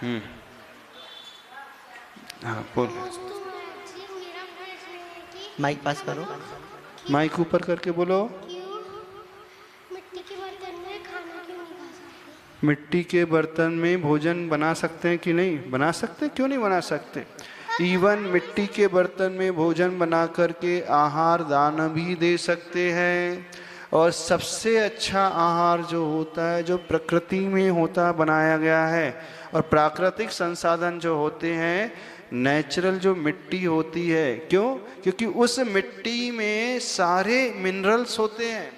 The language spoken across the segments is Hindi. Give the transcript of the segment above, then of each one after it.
हम्म। हाँ बोल। माइक पास करो। माइक ऊपर करके बोलो। मिट्टी के बर्तन में खाना क्यों नहीं खा सकते? मिट्टी के बर्तन में भोजन बना सकते हैं कि नहीं? बना सकते, क्यों नहीं बना सकते? इवन मिट्टी के बर्तन में भोजन बना करके आहार दान भी दे सकते हैं। और सबसे अच्छा आहार जो होता है, जो प्रकृति में होता बनाया गया है, और प्राकृतिक संसाधन जो होते हैं, नेचुरल जो मिट्टी होती है। क्यों? क्योंकि उस मिट्टी में सारे मिनरल्स होते हैं।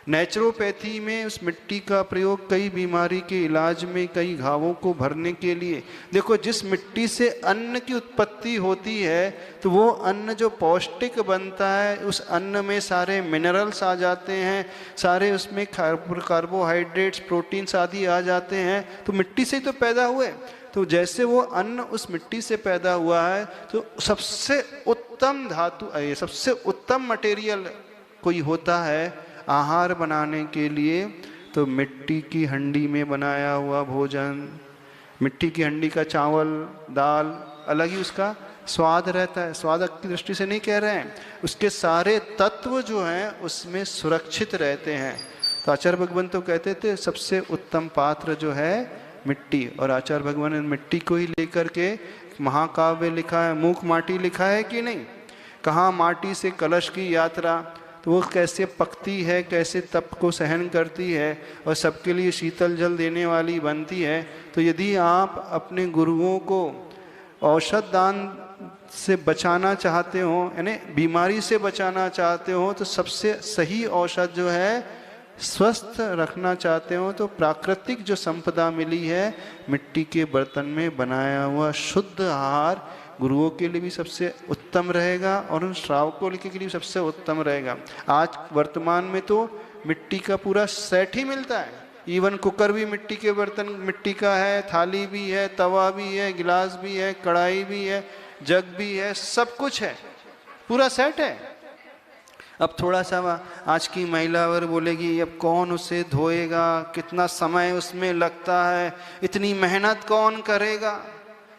नेचुरोपैथी में उस मिट्टी का प्रयोग कई बीमारी के इलाज में, कई घावों को भरने के लिए। देखो, जिस मिट्टी से अन्न की उत्पत्ति होती है, तो वो अन्न जो पौष्टिक बनता है, उस अन्न में सारे मिनरल्स आ जाते हैं, सारे उसमें कार्बोहाइड्रेट्स, प्रोटीन्स आदि आ जाते हैं। तो मिट्टी से ही तो पैदा हुए। तो जैसे वो अन्न उस मिट्टी से पैदा हुआ है, तो सबसे उत्तम धातु, सबसे उत्तम मटेरियल कोई होता है आहार बनाने के लिए, तो मिट्टी की हंडी में बनाया हुआ भोजन। मिट्टी की हंडी का चावल दाल अलग ही उसका स्वाद रहता है। स्वाद की दृष्टि से नहीं कह रहे हैं, उसके सारे तत्व जो हैं उसमें सुरक्षित रहते हैं। तो आचार्य भगवान तो कहते थे सबसे उत्तम पात्र जो है मिट्टी, और आचार्य भगवान ने मिट्टी को ही लेकर के महाकाव्य लिखा है। मूक माटी लिखा है कि नहीं? कहाँ माटी से कलश की यात्रा, तो वो कैसे पकती है, कैसे तप को सहन करती है, और सबके लिए शीतल जल देने वाली बनती है। तो यदि आप अपने गुरुओं को औषध दान से बचाना चाहते हो, यानी बीमारी से बचाना चाहते हो, तो सबसे सही औषध जो है, स्वस्थ रखना चाहते हो, तो प्राकृतिक जो संपदा मिली है, मिट्टी के बर्तन में बनाया हुआ शुद्ध आहार गुरुओं के लिए भी सबसे उत्तम रहेगा, और उन श्रावकों के लिए भी सबसे उत्तम रहेगा। आज वर्तमान में तो मिट्टी का पूरा सेट ही मिलता है। इवन कुकर भी मिट्टी के बर्तन, मिट्टी का है, थाली भी है, तवा भी है, गिलास भी है, कढ़ाई भी है, जग भी है, सब कुछ है, पूरा सेट है। अब थोड़ा सा आज की महिला अगर बोलेगी अब कौन उसे धोएगा, कितना समय उसमें लगता है, इतनी मेहनत कौन करेगा,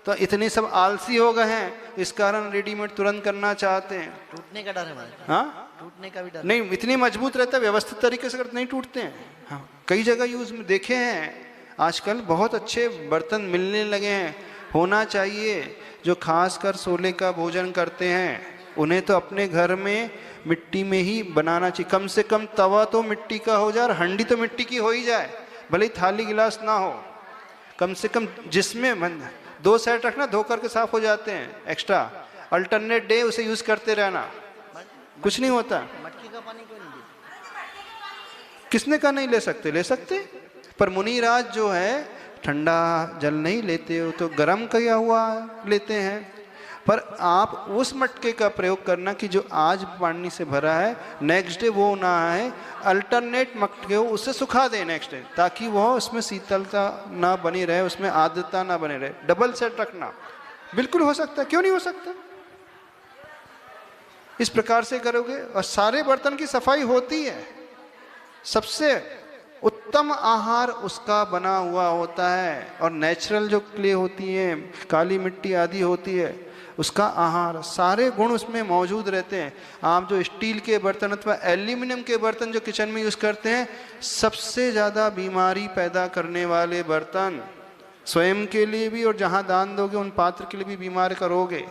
तो इतने सब आलसी हो गए हैं, इस कारण रेडीमेड तुरंत करना चाहते हैं। टूटने का डर है हमारे। हाँ, टूटने का भी डर नहीं, इतनी मजबूत रहता है, व्यवस्थित तरीके से नहीं टूटते हैं। हाँ, कई जगह यूज में देखे हैं, आजकल बहुत अच्छे बर्तन मिलने लगे हैं। होना चाहिए जो खासकर सोले का भोजन करते हैं, उन्हें तो अपने घर में मिट्टी में ही बनाना चाहिए। कम से कम तवा तो मिट्टी का हो जाए, और हंडी तो मिट्टी की हो ही जाए, भले ही थाली गिलास ना हो। कम से कम जिसमें 2 सेट रखना, धो करके साफ हो जाते हैं। एक्स्ट्रा अल्टरनेट डे उसे यूज करते रहना, कुछ नहीं होता। मटकी का पानी क्यों नहीं देते? किसने कहा नहीं ले सकते? ले सकते, पर मुनिराज जो है ठंडा जल नहीं लेते हो, तो गर्म किया हुआ लेते हैं। पर आप उस मटके का प्रयोग करना कि जो आज पानी से भरा है, नेक्स्ट डे वो ना है, अल्टरनेट मटके हो उसे सुखा दें नेक्स्ट डे, ताकि वह उसमें शीतलता ना बनी रहे, उसमें आर्द्रता ना बनी रहे। डबल सेट रखना बिल्कुल हो सकता है, क्यों नहीं हो सकता? इस प्रकार से करोगे और सारे बर्तन की सफाई होती है। सबसे उत्तम आहार उसका बना हुआ होता है, और नेचुरल जो क्ले होती है, काली मिट्टी आदि होती है, उसका आहार सारे गुण उसमें मौजूद रहते हैं। आप जो स्टील के बर्तन अथवा एल्यूमिनियम के बर्तन जो किचन में यूज करते हैं, सबसे ज़्यादा बीमारी पैदा करने वाले बर्तन, स्वयं के लिए भी और जहाँ दान दोगे उन पात्र के लिए भी बीमार करोगे।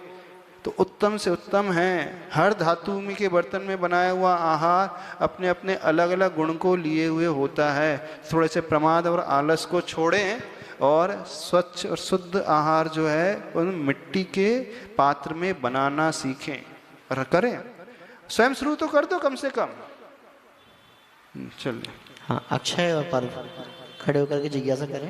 तो उत्तम से उत्तम है। हर धातु में के बर्तन में बनाया हुआ आहार अपने अपने अलग अलग गुण को लिए हुए होता है। थोड़े से प्रमाद और आलस को छोड़ें, और स्वच्छ और शुद्ध आहार जो है उन मिट्टी के पात्र में बनाना सीखें और करें। स्वयं शुरू तो कर दो कम से कम। चलिए। हाँ, अक्षय और पर्व खड़े होकर के जिज्ञासा करें।